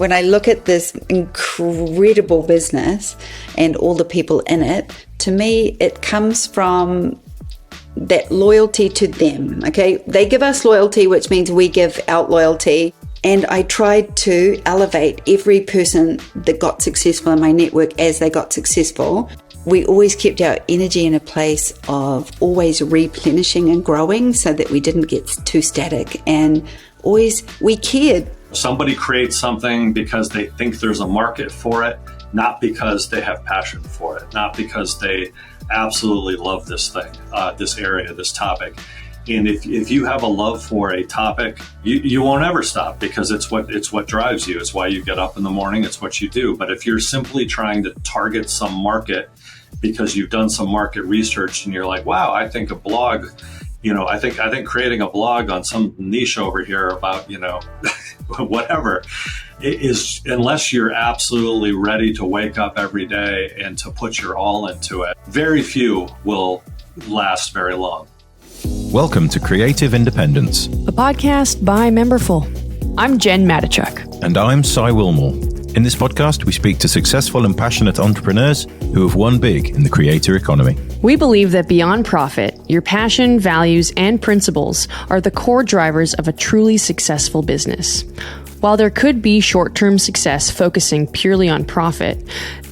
when I look at this incredible business and all the people in it, to me, it comes from that loyalty to them, okay? They give us loyalty, which means we give out loyalty. And I tried to elevate every person that got successful in my network as they got successful. We always kept our energy in a place of always replenishing and growing so that we didn't get too static, and always we cared. Somebody creates something because they think there's a market for it, not because they have passion for it, not because they absolutely love this thing, this area, this topic. And if you have a love for a topic, you won't ever stop, because it's what drives you. It's why you get up in the morning. It's what you do. But if you're simply trying to target some market because you've done some market research and you're like, wow, I think a blog, I think creating a blog on some niche over here about, whatever, is, unless you're absolutely ready to wake up every day and to put your all into it, very few will last very long. Welcome to Creative Independence, a podcast by Memberful. I'm Jen Matichuk. And I'm Cy Wilmore. In this podcast, we speak to successful and passionate entrepreneurs who have won big in the creator economy. We believe that beyond profit, your passion, values, and principles are the core drivers of a truly successful business. While there could be short-term success focusing purely on profit,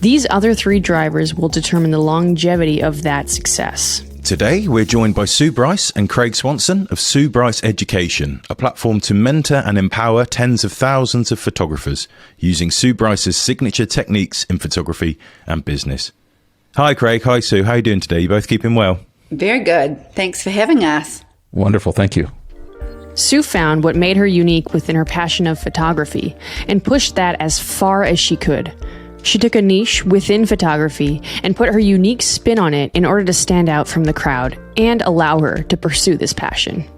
these other three drivers will determine the longevity of that success. Today, we're joined by Sue Bryce and Craig Swanson of Sue Bryce Education, a platform to mentor and empower tens of thousands of photographers using Sue Bryce's signature techniques in photography and business. Hi, Craig. Hi, Sue. How are you doing today? You both keeping well? Very good. Thanks for having us. Wonderful. Thank you. Sue found what made her unique within her passion of photography and pushed that as far as she could. She took a niche within photography and put her unique spin on it in order to stand out from the crowd and allow her to pursue this passion.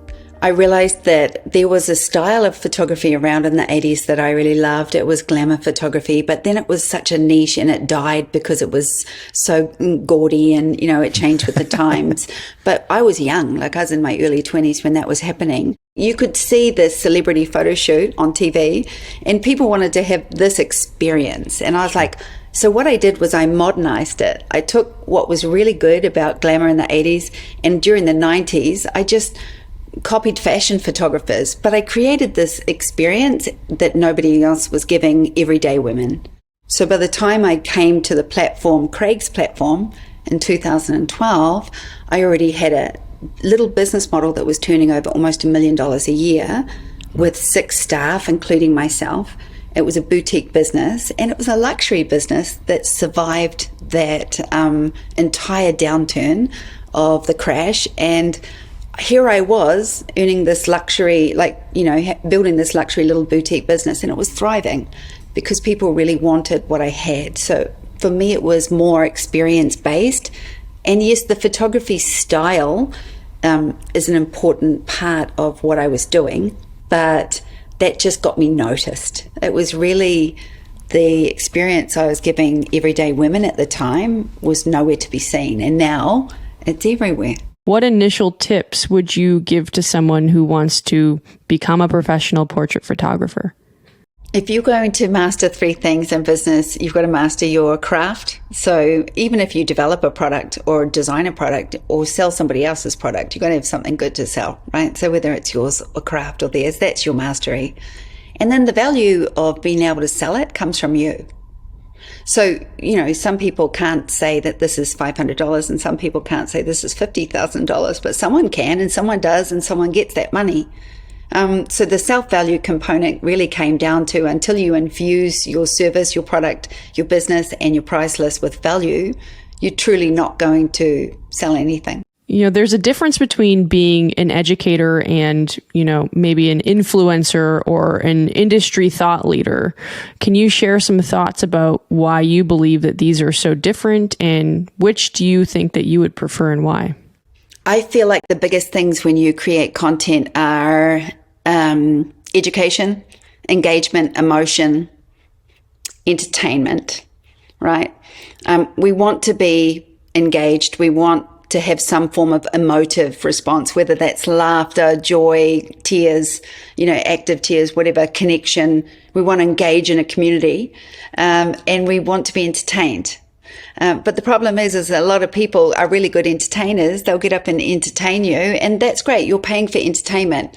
I realized that there was a style of photography around in the 80s that I really loved. It was glamour photography, but then it was such a niche and it died because it was so gaudy and, it changed with the times. But I was young, I was in my early 20s when that was happening. You could see this celebrity photo shoot on TV and people wanted to have this experience. And I was like, so what I did was I modernized it. I took what was really good about glamour in the 80s, and during the 90s, I just copied fashion photographers, but I created this experience that nobody else was giving everyday women. So by the time I came to the platform, Craig's platform, in 2012, I already had a little business model that was turning over almost $1 million a year with 6 staff, including myself. It was a boutique business, and it was a luxury business that survived that entire downturn of the crash. And here I was earning this luxury, building this luxury little boutique business, and it was thriving because people really wanted what I had. So for me, it was more experience-based. And yes, the photography style is an important part of what I was doing, but that just got me noticed. It was really the experience I was giving everyday women at the time was nowhere to be seen, and now it's everywhere. What initial tips would you give to someone who wants to become a professional portrait photographer? If you're going to master 3 things in business, you've got to master your craft. So even if you develop a product or design a product or sell somebody else's product, you're going to have something good to sell, right? So whether it's yours or craft or theirs, that's your mastery. And then the value of being able to sell it comes from you. So, some people can't say that this is $500 and some people can't say this is $50,000, but someone can and someone does and someone gets that money. So the self-value component really came down to, until you infuse your service, your product, your business, and your price list with value, you're truly not going to sell anything. There's a difference between being an educator and, maybe an influencer or an industry thought leader. Can you share some thoughts about why you believe that these are so different, and which do you think that you would prefer and why? I feel like the biggest things when you create content are education, engagement, emotion, entertainment, right? We want to be engaged. We want to have some form of emotive response, whether that's laughter, joy, tears, active tears, whatever, connection. We want to engage in a community, and we want to be entertained. But the problem is a lot of people are really good entertainers. They'll get up and entertain you, and that's great. You're paying for entertainment.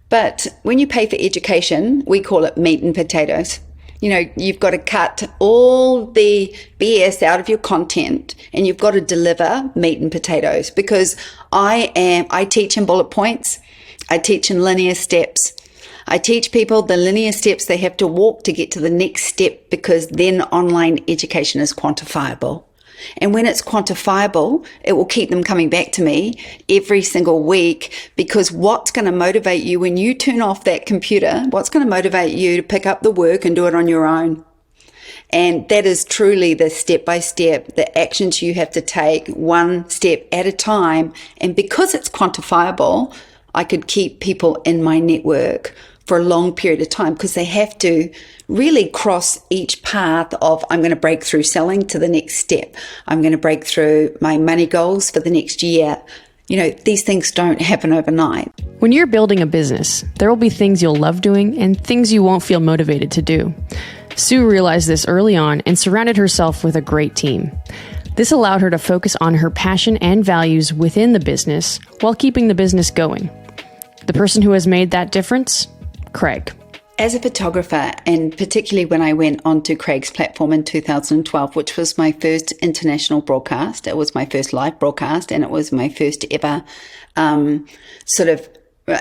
But when you pay for education, we call it meat and potatoes. You've got to cut all the BS out of your content, and you've got to deliver meat and potatoes, because I teach in bullet points. I teach in linear steps. I teach people the linear steps they have to walk to get to the next step, because then online education is quantifiable. And when it's quantifiable, it will keep them coming back to me every single week, because what's going to motivate you when you turn off that computer, what's going to motivate you to pick up the work and do it on your own? And that is truly the step-by-step, the actions you have to take one step at a time. And because it's quantifiable, I could keep people in my network for a long period of time, because they have to really cross each path of, I'm going to break through selling to the next step. I'm going to break through my money goals for the next year. These things don't happen overnight. When you're building a business, there will be things you'll love doing and things you won't feel motivated to do. Sue realized this early on and surrounded herself with a great team. This allowed her to focus on her passion and values within the business while keeping the business going. The person who has made that difference? Craig. As a photographer, and particularly when I went onto Craig's platform in 2012, which was my first international broadcast, it was my first live broadcast, and it was my first ever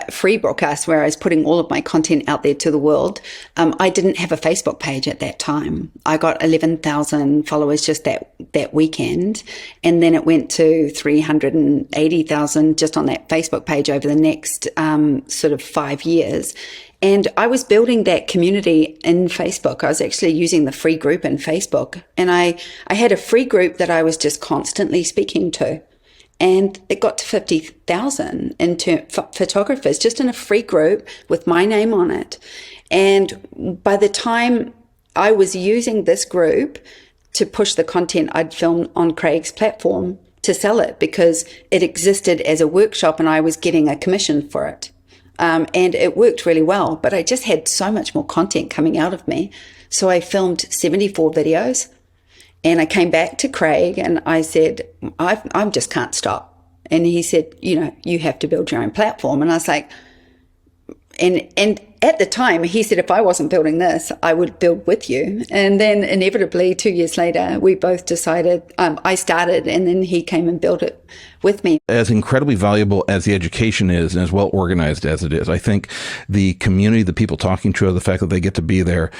free broadcast where I was putting all of my content out there to the world. I didn't have a Facebook page at that time. I got 11,000 followers just that weekend, and then it went to 380,000 just on that Facebook page over the next 5 years. And I was building that community in Facebook. I was actually using the free group in Facebook. And I had a free group that I was just constantly speaking to. And it got to 50,000 photographers just in a free group with my name on it. And by the time I was using this group to push the content I'd filmed on Craig's platform to sell it, because it existed as a workshop and I was getting a commission for it. And it worked really well, but I just had so much more content coming out of me. So I filmed 74 videos, and I came back to Craig and I said, I just can't stop. And he said, you have to build your own platform. And I was like, and at the time he said, if I wasn't building this, I would build with you. And then inevitably 2 years later, we both decided, I started, and then he came and built it with me. As incredibly valuable as the education is, and as well organized as it is, I think the community, the people talking to her, the fact that they get to be there,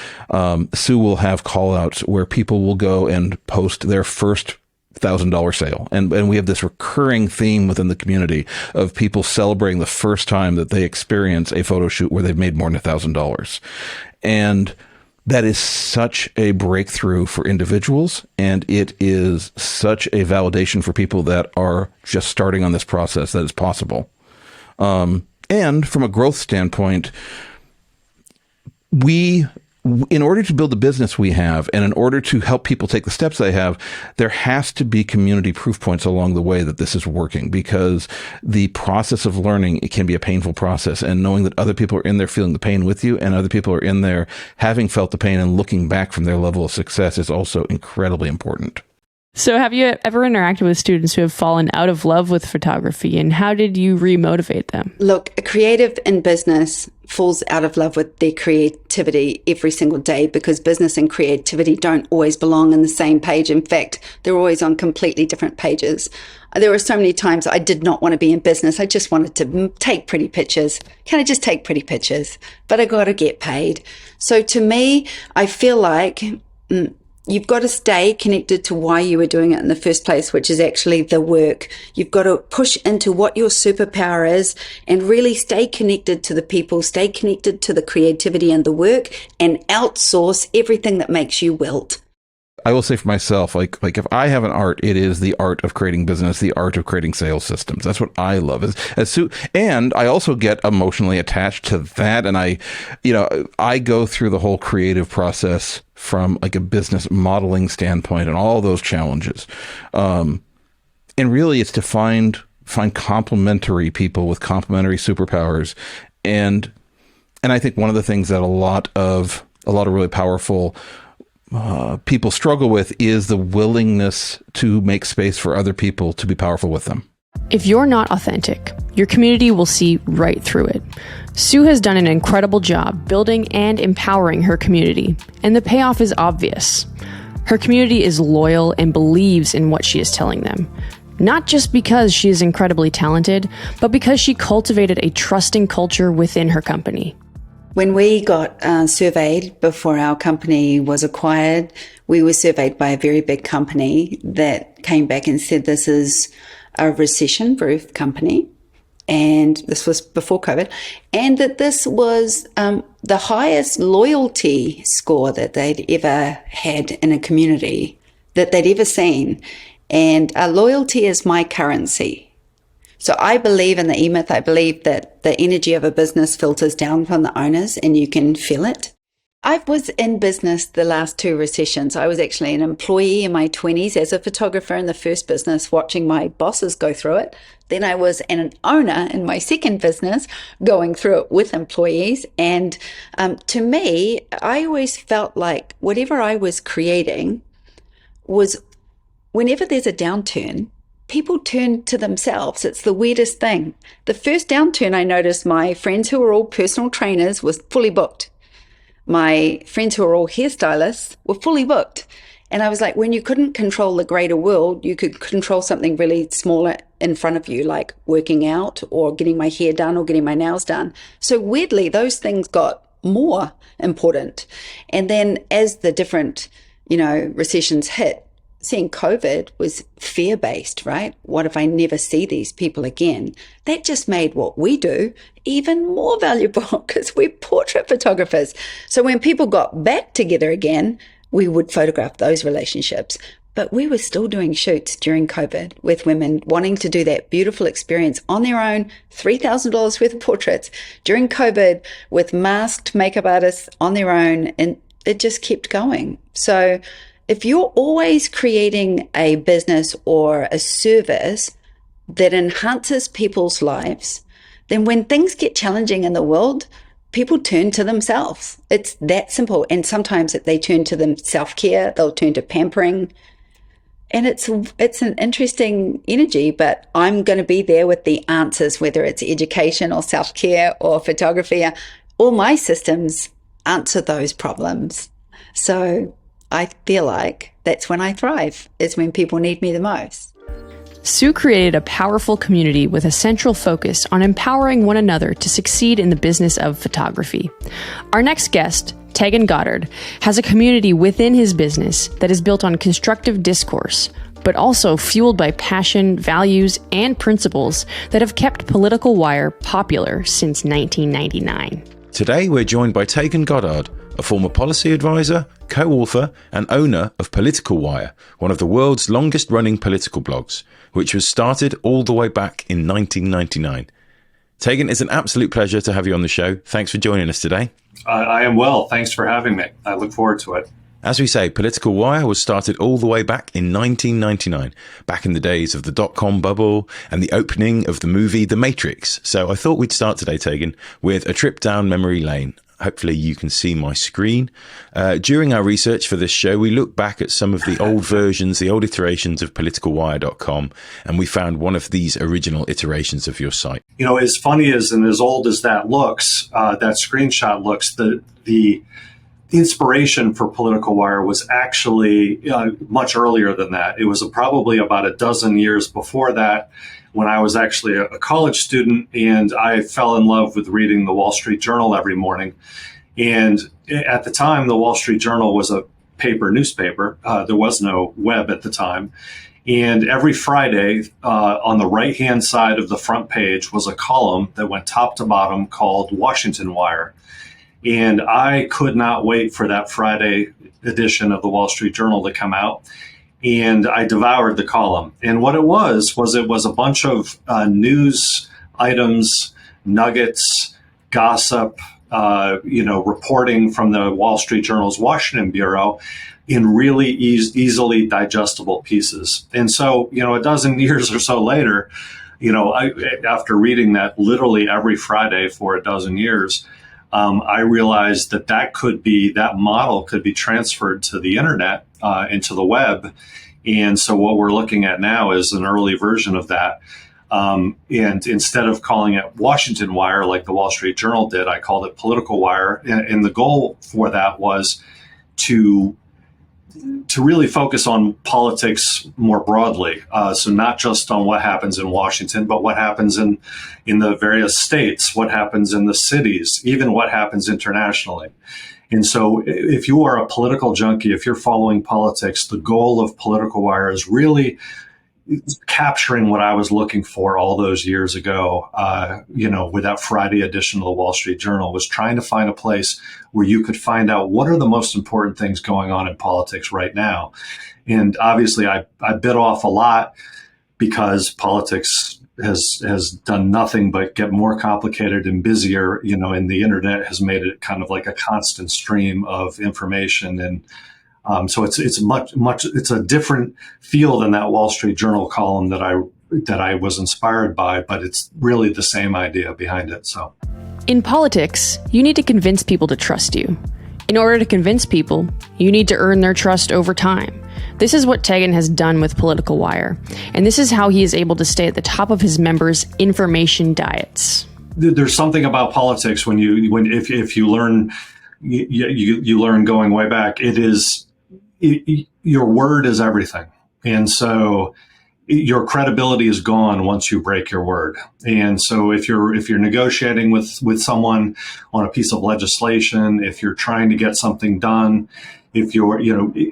Sue will have call outs where people will go and post their first $1,000 sale. And we have this recurring theme within the community of people celebrating the first time that they experience a photo shoot where they've made more than $1,000. And that is such a breakthrough for individuals. And it is such a validation for people that are just starting on this process that it's possible. And from a growth standpoint, in order to build the business we have, and in order to help people take the steps they have, there has to be community proof points along the way that this is working, because the process of learning, it can be a painful process, and knowing that other people are in there feeling the pain with you, and other people are in there having felt the pain and looking back from their level of success is also incredibly important. So have you ever interacted with students who have fallen out of love with photography, and how did you remotivate them? Look, a creative in business falls out of love with their creativity every single day, because business and creativity don't always belong in the same page. In fact, they're always on completely different pages. There were so many times I did not want to be in business. I just wanted to take pretty pictures. Can I just take pretty pictures? But I got to get paid. So to me, I feel like you've got to stay connected to why you were doing it in the first place, which is actually the work. You've got to push into what your superpower is and really stay connected to the people, stay connected to the creativity and the work, and outsource everything that makes you wilt. I will say for myself, like if I have an art, it is the art of creating business, the art of creating sales systems. That's what I love. And I also get emotionally attached to that. And I go through the whole creative process from like a business modeling standpoint and all those challenges. And really it's to find complementary people with complementary superpowers. And I think one of the things that a lot of really powerful people struggle with is the willingness to make space for other people to be powerful with them. If you're not authentic, your community will see right through it. Sue has done an incredible job building and empowering her community, and the payoff is obvious. Her community is loyal and believes in what she is telling them. Not just because she is incredibly talented, but because she cultivated a trusting culture within her company. When we got surveyed before our company was acquired, we were surveyed by a very big company that came back and said this is a recession-proof company, and this was before COVID, and that this was the highest loyalty score that they'd ever had in a community that they'd ever seen. And loyalty is my currency. So I believe in the E-Myth. I believe that the energy of a business filters down from the owners and you can feel it. I was in business the last 2 recessions. I was actually an employee in my 20s as a photographer in the first business, watching my bosses go through it. Then I was an owner in my second business, going through it with employees. And to me, I always felt like whatever I was creating was, whenever there's a downturn, people turn to themselves. It's the weirdest thing. The first downturn, I noticed my friends who were all personal trainers was fully booked. My friends who were all hairstylists were fully booked. And I was like, when you couldn't control the greater world, you could control something really smaller in front of you, like working out or getting my hair done or getting my nails done. So weirdly, those things got more important. And then as the different, recessions hit, seeing COVID was fear-based, right? What if I never see these people again? That just made what we do even more valuable because we're portrait photographers. So when people got back together again, we would photograph those relationships. But we were still doing shoots during COVID with women wanting to do that beautiful experience on their own, $3,000 worth of portraits during COVID with masked makeup artists on their own. And it just kept going. So if you're always creating a business or a service that enhances people's lives, then when things get challenging in the world, people turn to themselves. It's that simple. And sometimes if they turn to them self-care, they'll turn to pampering. And it's an interesting energy, but I'm going to be there with the answers, whether it's education or self-care or photography. All my systems answer those problems. So I feel like that's when I thrive, is when people need me the most. Sue created a powerful community with a central focus on empowering one another to succeed in the business of photography. Our next guest, Taegan Goddard, has a community within his business that is built on constructive discourse, but also fueled by passion, values, and principles that have kept Political Wire popular since 1999. Today, we're joined by Taegan Goddard, a former policy advisor, co-author and owner of Political Wire, one of the world's longest-running political blogs, which was started all the way back in 1999. Taegan, it's an absolute pleasure to have you on the show. Thanks for joining us today. I am well. Thanks for having me. I look forward to it. As we say, Political Wire was started all the way back in 1999, back in the days of the dot-com bubble and the opening of the movie The Matrix. So I thought we'd start today, Taegan, with a trip down memory lane. Hopefully you can see my screen. During our research for this show, we looked back at some of the old versions, the old iterations of politicalwire.com, and we found one of these original iterations of your site. As funny as and as old as that looks, that screenshot looks, the inspiration for Political Wire was actually much earlier than that. It was probably about a dozen years before that, when I was actually a college student, and I fell in love with reading the Wall Street Journal every morning. And at the time, the Wall Street Journal was a paper newspaper. There was no web at the time. And every Friday, on the right-hand side of the front page was a column that went top to bottom called Washington Wire. And I could not wait for that Friday edition of the Wall Street Journal to come out. And I devoured the column. And what it was a bunch of news items, nuggets, gossip, reporting from the Wall Street Journal's Washington bureau in really easily digestible pieces. And so, a dozen years or so later, after reading that literally every Friday for a dozen years, I realized that model could be transferred to the internet, into the web. And so what we're looking at now is an early version of that. And instead of calling it Washington Wire like the Wall Street Journal did, I called it Political Wire. And the goal for that was to really focus on politics more broadly. So not just on what happens in Washington, but what happens in the various states, what happens in the cities, even what happens internationally. And so if you are a political junkie, if you're following politics, the goal of Political Wire is really capturing what I was looking for all those years ago, with that Friday edition of the Wall Street Journal, was trying to find a place where you could find out what are the most important things going on in politics right now. And obviously I bit off a lot because politics has done nothing but get more complicated and busier, and the internet has made it kind of like a constant stream of information. And so it's a different feel than that Wall Street Journal column that I was inspired by, but it's really the same idea behind it. So in politics, you need to convince people to trust you. In order to convince people, you need to earn their trust over time. This is what Taegan has done with Political Wire, and this is how he is able to stay at the top of his members' information diets. There's something about politics if you learn, you learn going way back. Your word is everything, and so your credibility is gone once you break your word. And so if you're negotiating with someone on a piece of legislation, if you're trying to get something done, if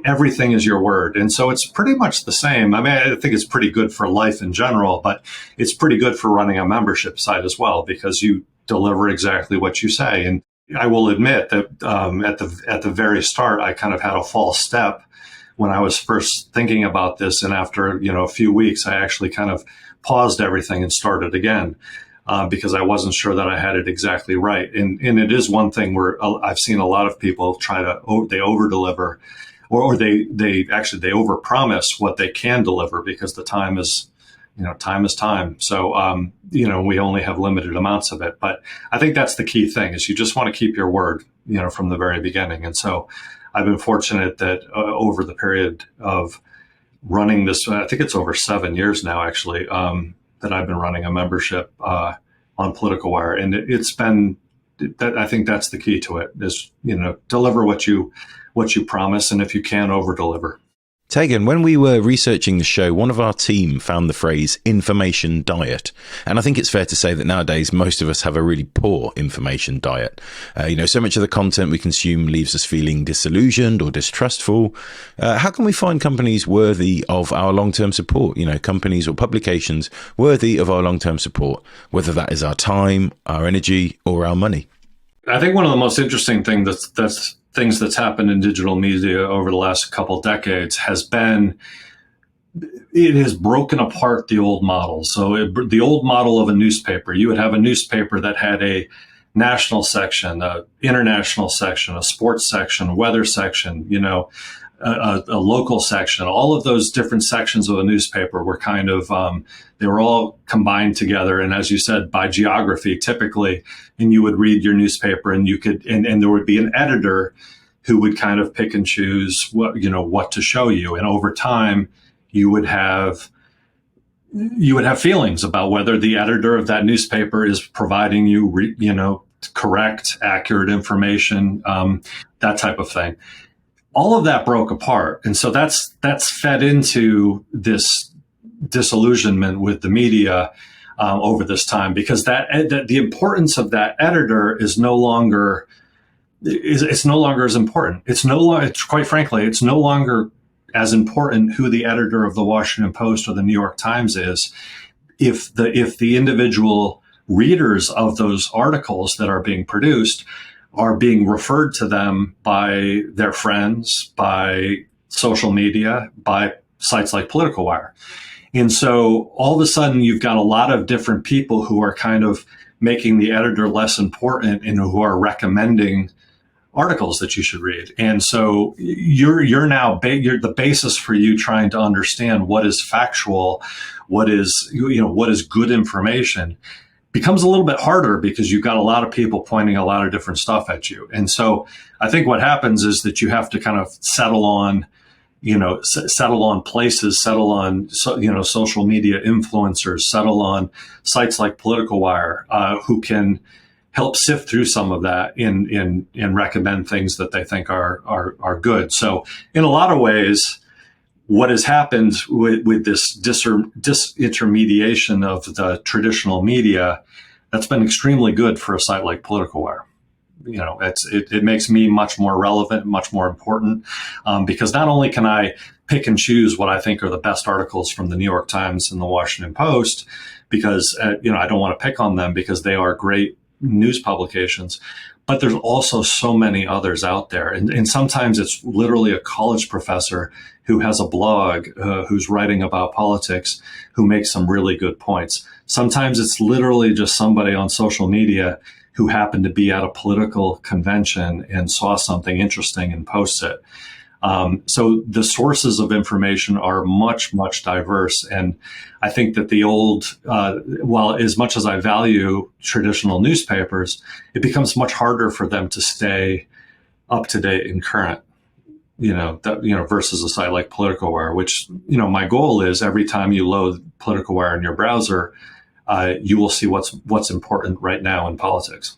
everything is your word. And so it's pretty much the same. I mean, I think it's pretty good for life in general, but it's pretty good for running a membership site as well, because you deliver exactly what you say. And I will admit that at the very start, I kind of had a false step when I was first thinking about this. And after, a few weeks, I actually kind of paused everything and started again. Because I wasn't sure that I had it exactly right. And it is one thing where I've seen a lot of people they over-deliver, or they over-promise what they can deliver, because the time is time. So, we only have limited amounts of it. But I think that's the key thing, is you just want to keep your word, from the very beginning. And so I've been fortunate that over the period of running this, I think it's over 7 years now, actually, that I've been running a membership on Political Wire. And it's been that, I think that's the key to it, is, deliver what you promise, and if you can, over deliver. Taegan, when we were researching the show, one of our team found the phrase information diet. And I think it's fair to say that nowadays most of us have a really poor information diet. So much of the content we consume leaves us feeling disillusioned or distrustful. How can we find companies worthy of our long-term support? Companies or publications worthy of our long-term support, whether that is our time, our energy, or our money. I think one of the most interesting things that's happened in digital media over the last couple decades has been, it has broken apart the old model. So the old model of a newspaper, you would have a newspaper that had a national section, a international section, a sports section, weather section, a local section. All of those different sections of a newspaper were kind of, they were all combined together. And as you said, by geography, typically, and you would read your newspaper, and and there would be an editor who would kind of pick and choose what to show you. And over time, you would have feelings about whether the editor of that newspaper is providing you, correct, accurate information, that type of thing. All of that broke apart. And so that's fed into this disillusionment with the media over this time, because that the importance of that editor is no longer as important. Quite frankly, it's no longer as important who the editor of the Washington Post or the New York Times is, if the individual readers of those articles that are being produced are being referred to them by their friends, by social media, by sites like Political Wire. And so all of a sudden, you've got a lot of different people who are kind of making the editor less important and who are recommending articles that you should read. And so you're now the basis for you trying to understand what is factual, what is good information becomes a little bit harder because you've got a lot of people pointing a lot of different stuff at you. And so I think what happens is that you have to kind of settle on places, settle on, social media influencers, settle on sites like Political Wire, who can help sift through some of that and recommend things that they think are good. So in a lot of ways, what has happened with this disintermediation of the traditional media, that's been extremely good for a site like Political Wire. It makes me much more relevant, much more important, because not only can I pick and choose what I think are the best articles from the New York Times and the Washington Post, because I don't want to pick on them because they are great news publications, but there's also so many others out there. And sometimes it's literally a college professor who has a blog, who's writing about politics, who makes some really good points. Sometimes it's literally just somebody on social media who happened to be at a political convention and saw something interesting and posts it. So the sources of information are much, much diverse. And I think that the old, while as much as I value traditional newspapers, it becomes much harder for them to stay up to date and current, versus a site like Political Wire, which, my goal is every time you load Political Wire in your browser, you will see what's important right now in politics.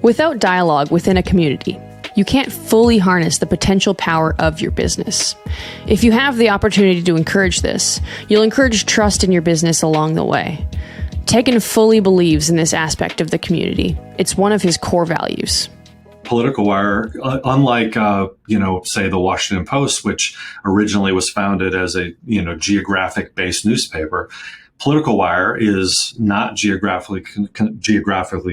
Without dialogue within a community, you can't fully harness the potential power of your business. If you have the opportunity to encourage this, you'll encourage trust in your business along the way. Taegan fully believes in this aspect of the community. It's one of his core values. Political Wire, unlike, say the Washington Post, which originally was founded as a, geographic-based newspaper, Political Wire is not geographically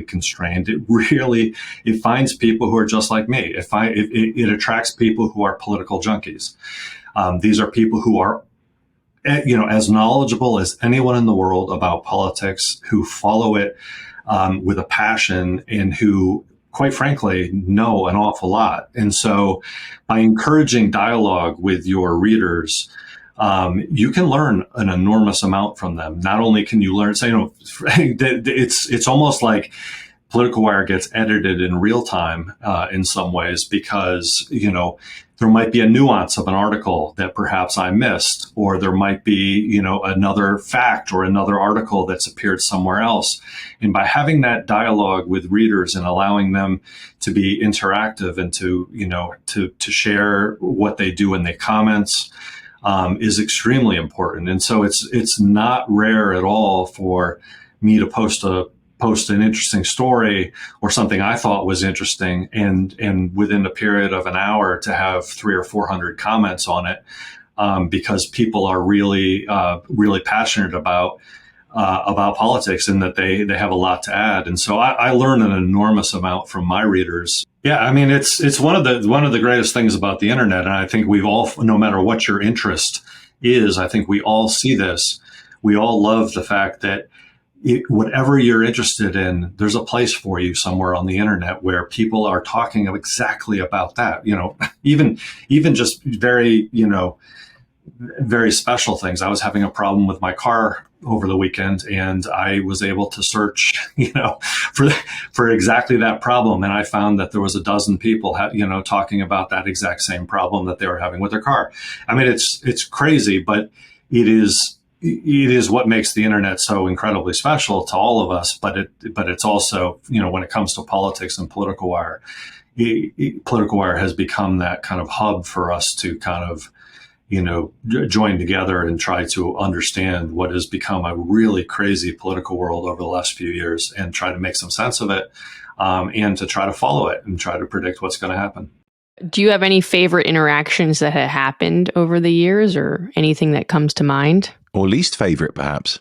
constrained. It finds people who are just like me. It attracts people who are political junkies. These are people who are, as knowledgeable as anyone in the world about politics, who follow it with a passion and who, quite frankly, know an awful lot. And so by encouraging dialogue with your readers, you can learn an enormous amount from them. Not only can you learn, it's almost like Political Wire gets edited in real time in some ways, because, there might be a nuance of an article that perhaps I missed, or there might be, another fact or another article that's appeared somewhere else. And by having that dialogue with readers and allowing them to be interactive and to share what they do in the comments, is extremely important. And so it's not rare at all for me to post an interesting story or something I thought was interesting, and within a period of an hour to have 300 or 400 comments on it, because people are really passionate about politics, and that they have a lot to add. And so I learn an enormous amount from my readers. Yeah, I mean, it's one of the greatest things about the internet. And I think we've all, no matter what your interest is, I think we all see this. We all love the fact that whatever you're interested in, there's a place for you somewhere on the internet where people are talking exactly about that. Even just very, very special things. I was having a problem with my car over the weekend, and I was able to search, for exactly that problem. And I found that there was a dozen people, talking about that exact same problem that they were having with their car. I mean, it's crazy, but it is what makes the internet so incredibly special to all of us. But it's also, when it comes to politics and Political Wire, Political Wire has become that kind of hub for us to kind of, join together and try to understand what has become a really crazy political world over the last few years, and try to make some sense of it, and to try to follow it and try to predict what's going to happen. Do you have any favorite interactions that have happened over the years, or anything that comes to mind? Or least favorite, perhaps?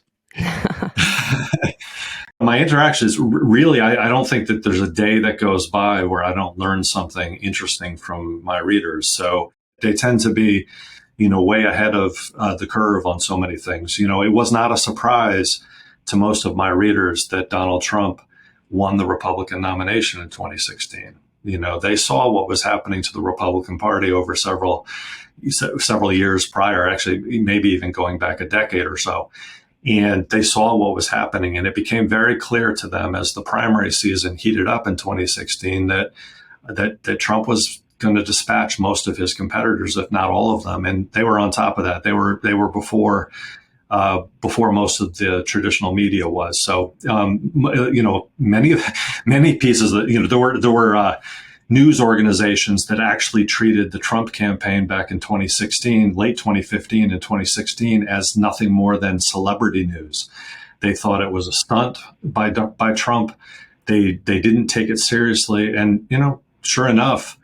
My interactions, really, I don't think that there's a day that goes by where I don't learn something interesting from my readers. So they tend to be, way ahead of the curve on so many things. It was not a surprise to most of my readers that Donald Trump won the Republican nomination in 2016. They saw what was happening to the Republican Party over several years prior, actually, maybe even going back a decade or so. And they saw what was happening, and it became very clear to them as the primary season heated up in 2016 that Trump was going to dispatch most of his competitors, if not all of them. And they were on top of that. They were before most of the traditional media was. So, many pieces that, there were news organizations that actually treated the Trump campaign back in 2016, late 2015 and 2016 as nothing more than celebrity news. They thought it was a stunt by Trump. They didn't take it seriously. And, sure enough,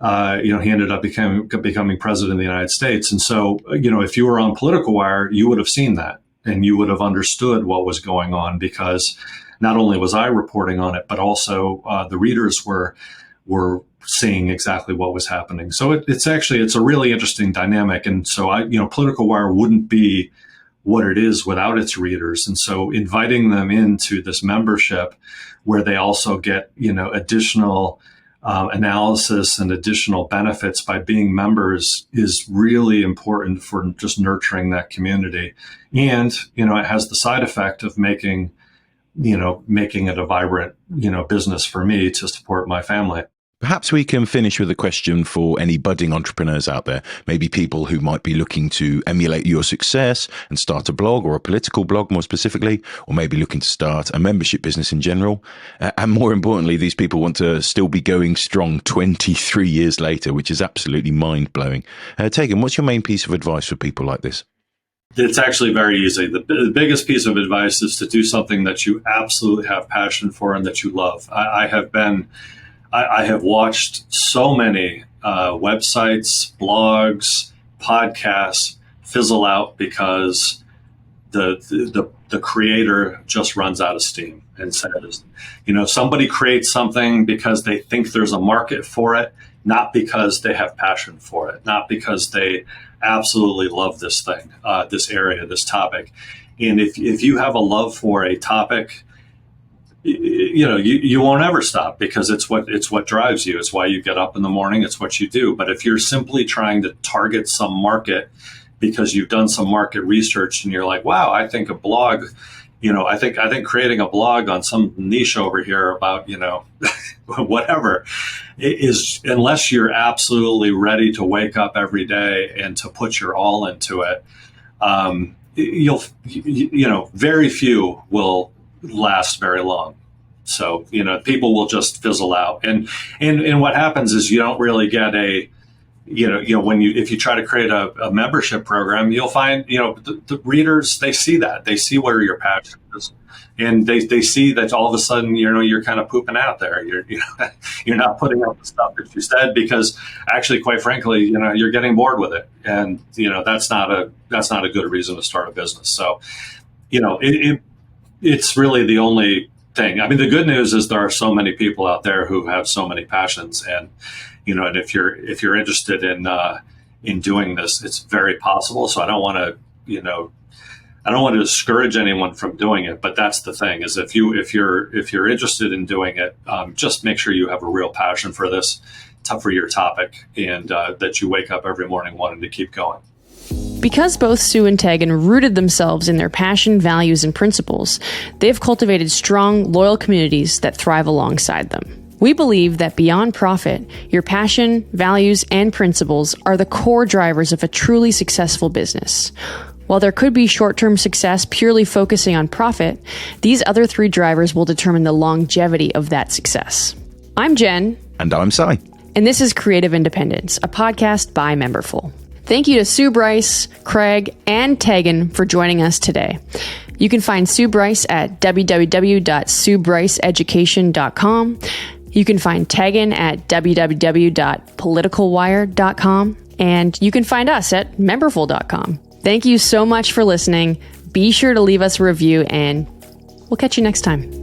he ended up becoming president of the United States. And so, if you were on Political Wire, you would have seen that and you would have understood what was going on, because not only was I reporting on it, but also the readers were seeing exactly what was happening. So it's a really interesting dynamic. And so Political Wire wouldn't be what it is without its readers. And so inviting them into this membership where they also get, additional analysis and additional benefits by being members is really important for just nurturing that community. And, it has the side effect of making it a vibrant, business for me to support my family. Perhaps we can finish with a question for any budding entrepreneurs out there, maybe people who might be looking to emulate your success and start a blog, or a political blog more specifically, or maybe looking to start a membership business in general. And more importantly, these people want to still be going strong 23 years later, which is absolutely mind-blowing. Taegan, what's your main piece of advice for people like this? It's actually very easy. The biggest piece of advice is to do something that you absolutely have passion for and that you love. I have watched so many websites, blogs, podcasts fizzle out because the creator just runs out of steam and says, somebody creates something because they think there's a market for it, not because they have passion for it, not because they absolutely love this thing, this area, this topic. And if you have a love for a topic, you won't ever stop, because it's what drives you. It's why you get up in the morning. It's what you do. But if you're simply trying to target some market because you've done some market research and you're like, wow, I think a blog, I think creating a blog on some niche over here about, whatever is, unless you're absolutely ready to wake up every day and to put your all into it, very few will last very long. So, people will just fizzle out. And what happens is you don't really get if you try to create a membership program, you'll find, the readers, they see that. They see where your passion is. And they see that all of a sudden, you're kind of pooping out there. You're not putting out the stuff that you said, because actually, quite frankly, you're getting bored with it. And, that's not a good reason to start a business. So, it's really the only thing. I mean, the good news is there are so many people out there who have so many passions, and and if you're interested in doing this, it's very possible. So I don't want to discourage anyone from doing it, but that's the thing, is if you're interested in doing it, just make sure you have a real passion for this, for your topic, and that you wake up every morning wanting to keep going. Because both Sue and Taegan rooted themselves in their passion, values, and principles, they've cultivated strong, loyal communities that thrive alongside them. We believe that beyond profit, your passion, values, and principles are the core drivers of a truly successful business. While there could be short-term success purely focusing on profit, these other three drivers will determine the longevity of that success. I'm Jen. And I'm Si. And this is Creative Independence, a podcast by Memberful. Thank you to Sue Bryce, Craig, and Taegan for joining us today. You can find Sue Bryce at www.suebryceeducation.com. You can find Taegan at www.politicalwire.com. And you can find us at memberful.com. Thank you so much for listening. Be sure to leave us a review, and we'll catch you next time.